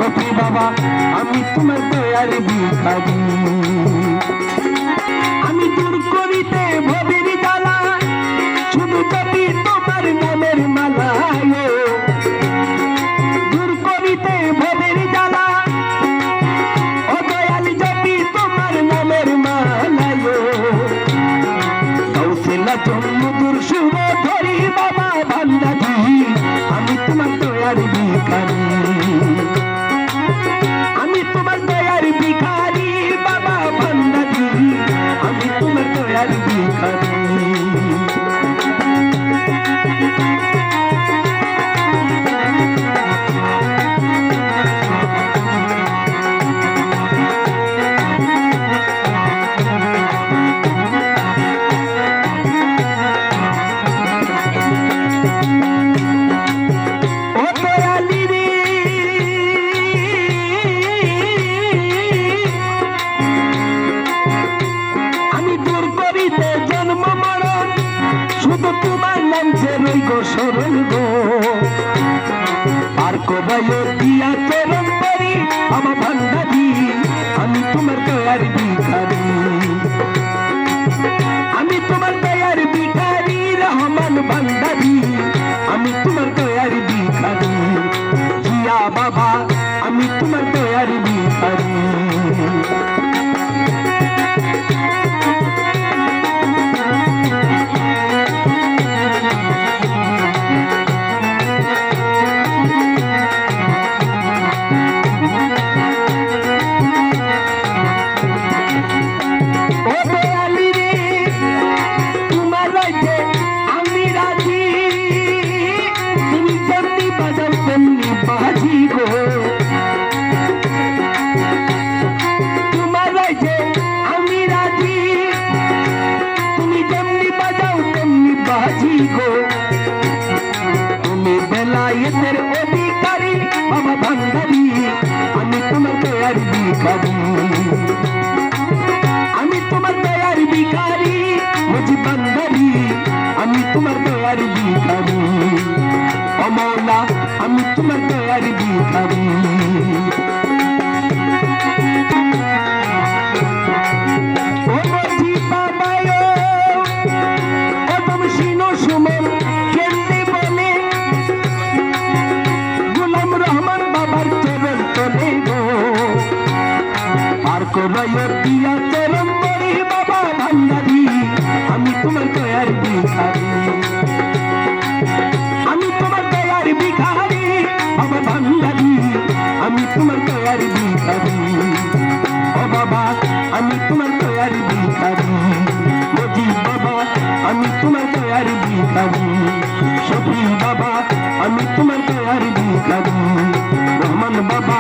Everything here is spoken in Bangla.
সখী বাবা আমি তোমার দয়ার ভিখারি আমি দূর করিতে ভবের জ্বালা শুধু জপি তোমার নামের মালা দূর করিতে ভবের জ্বালা ও দয়াল জপি তোমার নামের মালা কৌশলা জন্মদূর শুভ ধরি বাবা ভান্ডারি আমি তোমার দয়ার ভিখারি আমি তোমার দয়ার ভিখারি বাবা ভান্ডারি আমি তোমার দয়ার ভিখারি তোমার নাম যে রই গো সরল গো আর কবায় দিয়া চরণ করি আমার ভান্ডারি আমি তোমার দয়ার ভিখারি আমি তোমার দয়ার ভিখারি রহমান ভান্ডারি আমি তোমার দয়ার ভিখারি জিয়া বাবা আমি তোমার দয়ার ভিখারি তুমি বেলায়েতের অধিকারী বাবা ভান্ডারি আমি তোমার দয়ার ভিখারি আমি তোমার দয়ার ভিখারি মুজি ভান্ডারি আমি তোমার দয়ার ভিখারি ও মওলা আমি তোমার দয়ার ভিখারি দিয়া চরণ করি বাবা ভান্ডারি আমি তোমার দয়ার ভিখারি আমি তোমার দয়ার ভিখারি বাবা ভান্ডারি আমি তোমার দয়ার ভিখারি ও বাবা আমি তোমার দয়ার ভিখারি মজিদ বাবা আমি তোমার দয়ার ভিখারি শফি বাবা আমি তোমার দয়ার ভিখারি রহমান বাবা